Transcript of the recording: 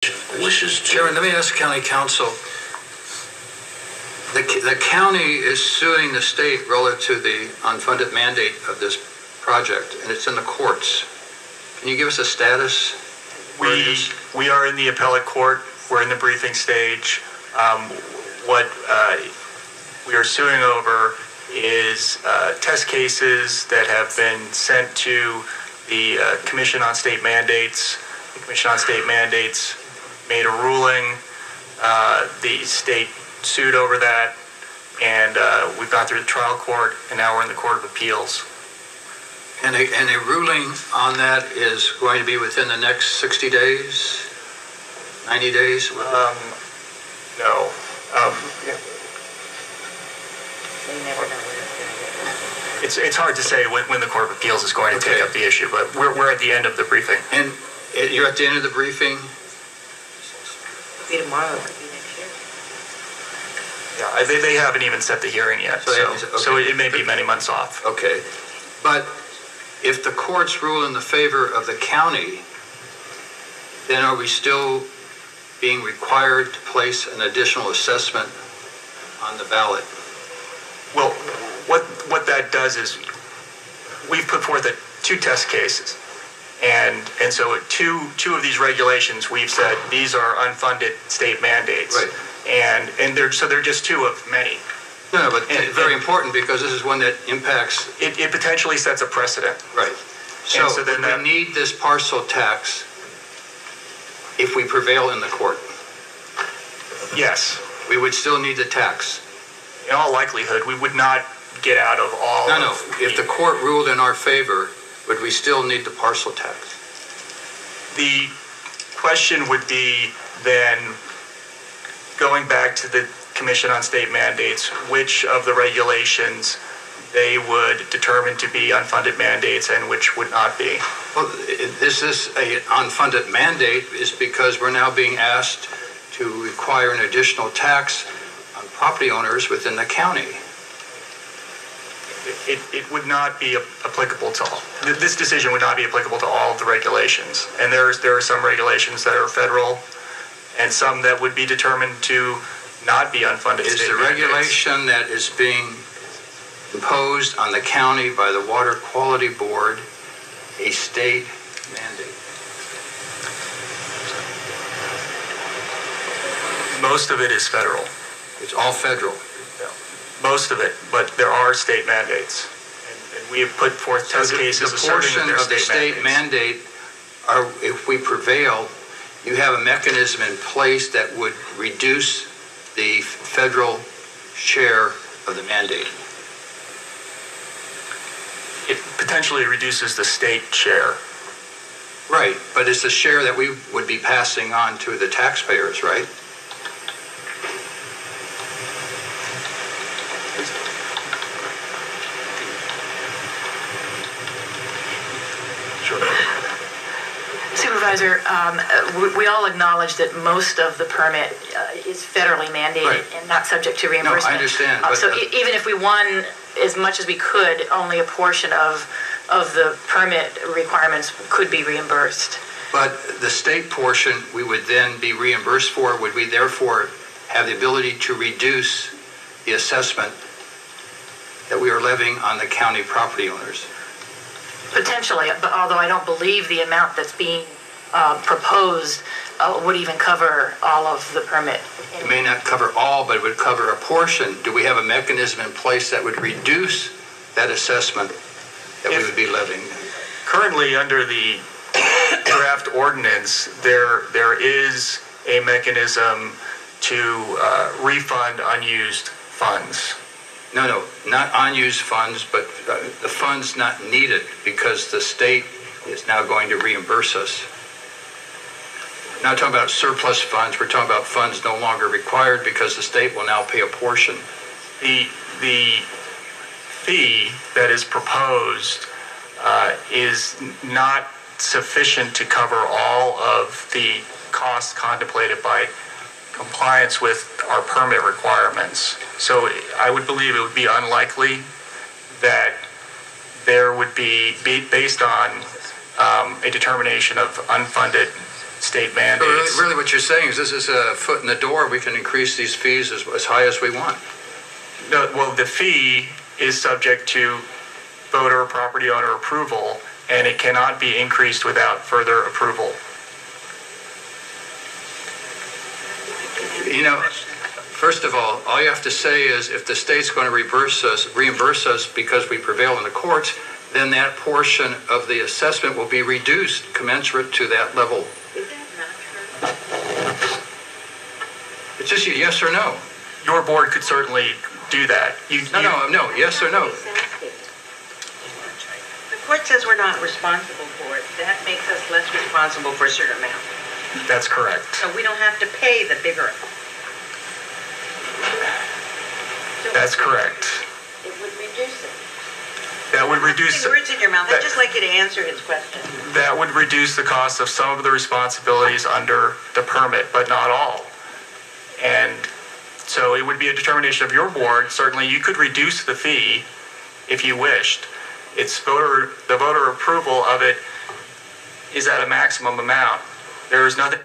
wishes to. Chairman, let me ask County Council. The county is suing the state relative to the unfunded mandate of this project, and it's in the courts. Can you give us a status? We are in the appellate court. We're in the briefing stage. What we are suing over is test cases that have been sent to the Commission on State Mandates. The Commission on State Mandates made a ruling. The state sued over that, and we've gone through the trial court, and now we're in the Court of Appeals. And a ruling on that is going to be within the next 60 days, 90 days? No. It's hard to say when the Court of Appeals is going to take up the issue, but we're at the end of the briefing. And you're at the end of the briefing? Could be tomorrow, could be next year. Yeah, they haven't even set the hearing yet, so it may be many months off. Okay. But if the courts rule in the favor of the county, then are we still being required to place an additional assessment on the ballot? Well, what that does is we've put forth two test cases. And so two of these regulations, we've said these are unfunded state mandates. Right. And they're just two of many. No, but it's very important because this is one that impacts... It potentially sets a precedent. Right. So then we need this parcel tax if we prevail in the court. Yes. We would still need the tax. In all likelihood, we would not get out of all No. If the court ruled in our favor, would we still need the parcel tax? The question would be then, going back to the Commission on State Mandates, which of the regulations they would determine to be unfunded mandates and which would not be. Well, this is an unfunded mandate is because we're now being asked to require an additional tax on property owners within the county. It would not be applicable to all. This decision would not be applicable to all of the regulations. And there are some regulations that are federal and some that would be determined to not be unfunded state mandates. Is the regulation that is being imposed on the county by the Water Quality Board a state mandate? Most of it is federal. It's all federal? Most of it, but there are state mandates. And we have put forth test cases asserting that they're the portion of the state mandate, if we prevail, you have a mechanism in place that would reduce the federal share of the mandate. It potentially reduces the state share. Right, but it's the share that we would be passing on to the taxpayers, right? Supervisor, we all acknowledge that most of the permit is federally mandated and not subject to reimbursement. No, I understand. So even if we won as much as we could, only a portion of the permit requirements could be reimbursed. But the state portion we would then be reimbursed for, would we therefore have the ability to reduce the assessment that we are levying on the county property owners? Potentially, but although I don't believe the amount that's being proposed would even cover all of the permit. It may not cover all, but it would cover a portion. Do we have a mechanism in place that would reduce that assessment that we would be levying? Currently, under the draft ordinance, there is a mechanism to refund unused funds. No, not unused funds, but the funds not needed because the state is now going to reimburse us. We're not talking about surplus funds, we're talking about funds no longer required because the state will now pay a portion. The fee that is proposed is not sufficient to cover all of the costs contemplated by compliance with our permit requirements. So I would believe it would be unlikely that there would be based on a determination of unfunded state So mandates. really what you're saying is this is a foot in the door. We can increase these fees as high as we want. No, well, the fee is subject to voter or property owner approval, and it cannot be increased without further approval. You know, first of all you have to say is if the state's going to reimburse us because we prevail in the courts, then that portion of the assessment will be reduced commensurate to that level. Is that not true? It's just a yes or no. Your board could certainly do that. No, yes or no. The court says we're not responsible for it. That makes us less responsible for a certain amount. That's correct. So we don't have to pay the bigger. That's correct. It would reduce it. That would reduce. Putting words in your mouth. I'd just like you to answer his question. That would reduce the cost of some of the responsibilities under the permit, but not all. And so it would be a determination of your board. Certainly, you could reduce the fee if you wished. The voter approval of it is at a maximum amount. There is nothing